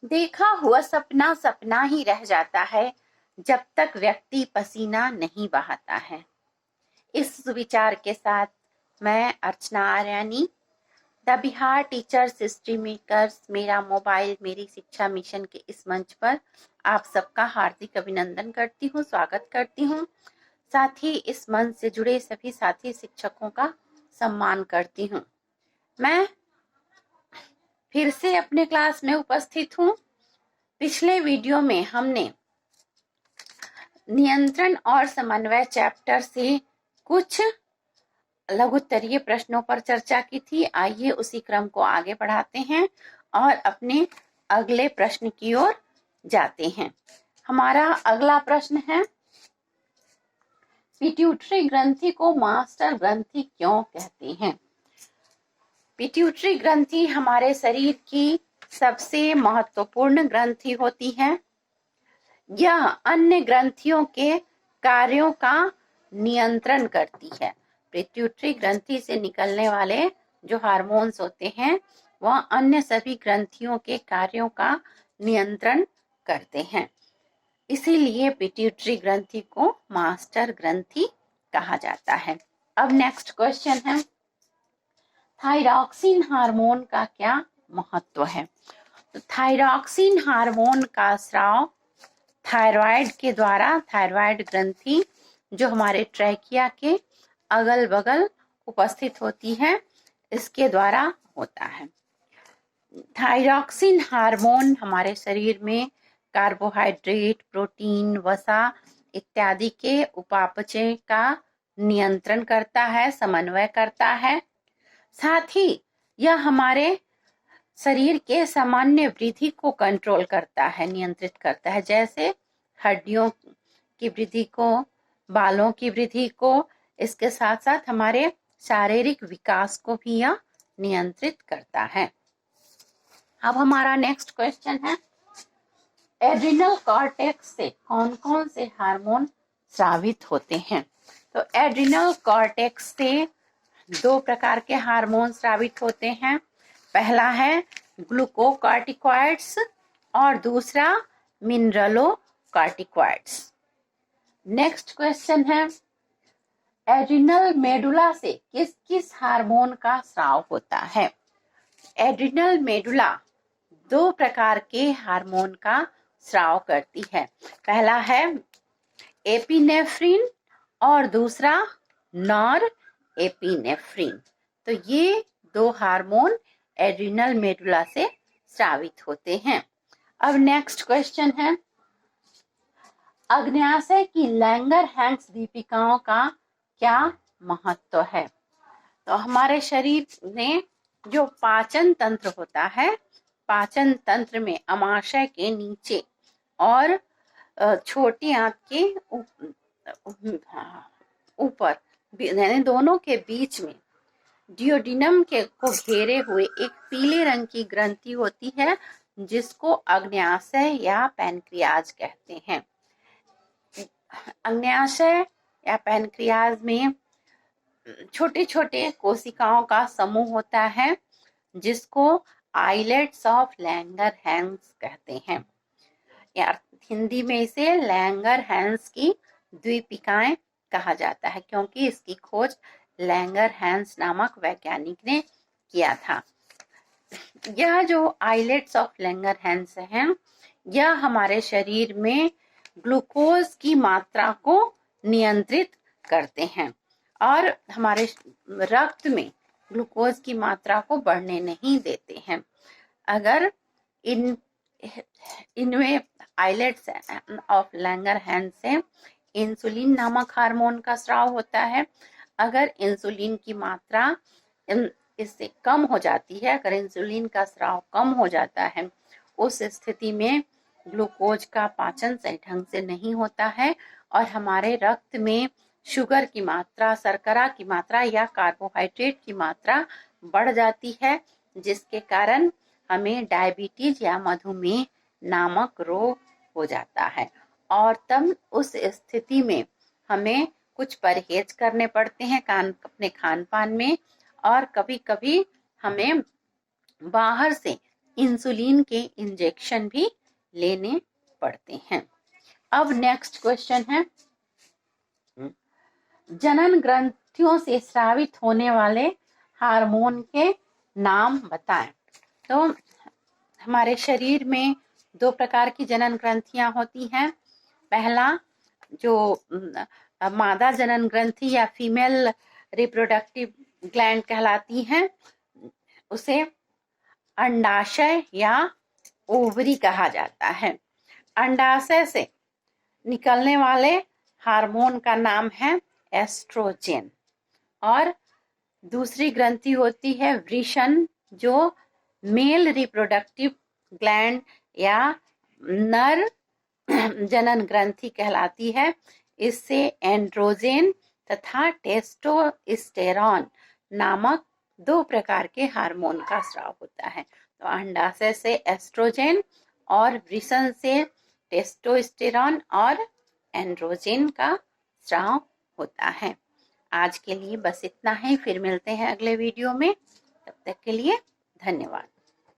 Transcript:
देखा हुआ सपना सपना ही रह जाता है जब तक व्यक्ति पसीना नहीं बहाता है। इस विचार के साथ मैं Archana Aryani, the Bihar teachers history makers मेरा मोबाइल मेरी शिक्षा मिशन के इस मंच पर आप सबका हार्दिक अभिनंदन करती हूँ, स्वागत करती हूँ। साथ ही इस मंच से जुड़े सभी साथी शिक्षकों का सम्मान करती हूँ। मैं फिर से अपने क्लास में उपस्थित हूँ। पिछले वीडियो में हमने नियंत्रण और समन्वय चैप्टर से कुछ लघुत्तरीय प्रश्नों पर चर्चा की थी। आइए उसी क्रम को आगे बढ़ाते हैं और अपने अगले प्रश्न की ओर जाते हैं। हमारा अगला प्रश्न है, पिट्यूटरी ग्रंथि को मास्टर ग्रंथि क्यों कहते हैं? पिट्यूटरी ग्रंथि हमारे शरीर की सबसे महत्वपूर्ण ग्रंथि होती है। यह अन्य ग्रंथियों के कार्यों का नियंत्रण करती है। पिट्यूटरी ग्रंथि से निकलने वाले जो हार्मोन्स होते हैं वह अन्य सभी ग्रंथियों के कार्यों का नियंत्रण करते हैं। इसीलिए पिट्यूटरी ग्रंथि को मास्टर ग्रंथि कहा जाता है। अब नेक्स्ट क्वेश्चन है, थायरॉक्सिन हार्मोन का क्या महत्व है? तो थायरॉक्सिन हार्मोन का स्राव थायराइड के द्वारा, थायराइड ग्रंथि जो हमारे ट्रैकिया के अगल बगल उपस्थित होती है, इसके द्वारा होता है। थायरॉक्सिन हार्मोन हमारे शरीर में कार्बोहाइड्रेट, प्रोटीन, वसा इत्यादि के उपापचय का नियंत्रण करता है, समन्वय करता है। साथ ही यह हमारे शरीर के सामान्य वृद्धि को कंट्रोल करता है, नियंत्रित करता है, जैसे हड्डियों की वृद्धि को, बालों की वृद्धि को। इसके साथ साथ हमारे शारीरिक विकास को भी यह नियंत्रित करता है। अब हमारा नेक्स्ट क्वेश्चन है, एड्रिनल कॉर्टेक्स से कौन कौन से हार्मोन स्रावित होते हैं? तो एड्रिनल कॉर्टेक्स से दो प्रकार के हार्मोन स्रावित होते हैं। पहला है ग्लूकोकॉर्टिकॉइड्स और दूसरा मिनरलोकॉर्टिकॉइड्स। नेक्स्ट क्वेश्चन है, एड्रिनल मेडुला से किस किस हार्मोन का स्राव होता है? एड्रिनल मेडुला दो प्रकार के हार्मोन का स्राव करती है। पहला है एपिनेफ्रिन और दूसरा नॉर एपिनेफ्रिन। तो ये दो हार्मोन एड्रिनल मेडुला से स्रावित होते हैं। अब नेक्स्ट क्वेश्चन है, अग्न्याशय की लैंगर-हैंस दीपिकाओं का क्या महत्व है? तो हमारे शरीर में जो पाचन तंत्र होता है, पाचन तंत्र में अमाशय के नीचे और छोटी आंत के ऊपर, यानी दोनों के बीच में डियोडिनम के को घेरे हुए एक पीले रंग की ग्रंथि होती है जिसको अग्न्याशय या पैनक्रियाज कहते हैं। अग्न्याशय या पैनक्रियाज में छोटे छोटे कोशिकाओं का समूह होता है जिसको आइलेट्स ऑफ लैंगर-हैंस कहते हैं, या हिंदी में इसे लैंगर-हैंस की द्वीपिकाएं कहा जाता है, क्योंकि इसकी खोज लैंगर-हैंस नामक वैज्ञानिक ने किया था। यह जो आइलेट्स ऑफ लैंगर-हैंस हैं, यह हमारे शरीर में ग्लूकोज की मात्रा को नियंत्रित करते हैं और हमारे रक्त में ग्लूकोज की मात्रा को बढ़ने नहीं देते हैं। अगर इनमें आइलेट्स ऑफ लैंगर-हैंस से इंसुलिन नामक हार्मोन का स्राव होता है। अगर इंसुलिन की मात्रा इससे कम हो जाती है, अगर इंसुलिन का स्राव कम हो जाता है, उस स्थिति में ग्लूकोज का पाचन सही ढंग से नहीं होता है और हमारे रक्त में शुगर की मात्रा, शर्करा की मात्रा या कार्बोहाइड्रेट की मात्रा बढ़ जाती है, जिसके कारण हमें डायबिटीज या मधुमेह नामक रोग हो जाता है। और तब उस स्थिति में हमें कुछ परहेज करने पड़ते हैं अपने खान पान में, और कभी कभी हमें बाहर से इंसुलिन के इंजेक्शन भी लेने पड़ते हैं। अब नेक्स्ट क्वेश्चन है, जनन ग्रंथियों से स्रावित होने वाले हार्मोन के नाम बताएं। तो हमारे शरीर में 2 प्रकार की जनन ग्रंथियां होती हैं। पहला जो मादा जनन ग्रंथि या फीमेल रिप्रोडक्टिव ग्लैंड कहलाती हैं, उसे अंडाशय या ओवरी कहा जाता है। अंडाशय से निकलने वाले हार्मोन का नाम है एस्ट्रोजन। और दूसरी ग्रंथि होती है वृषण, जो मेल रिप्रोडक्टिव ग्लैंड या नर जनन ग्रंथि कहलाती है। इससे एंड्रोजन तथा टेस्टोस्टेरॉन नामक 2 प्रकार के हार्मोन का स्राव होता है। तो अंडाशय से एस्ट्रोजन और वृषण से टेस्टोस्टेरॉन और एंड्रोजन का स्राव होता है। आज के लिए बस इतना ही, फिर मिलते हैं अगले वीडियो में। तब तक के लिए धन्यवाद।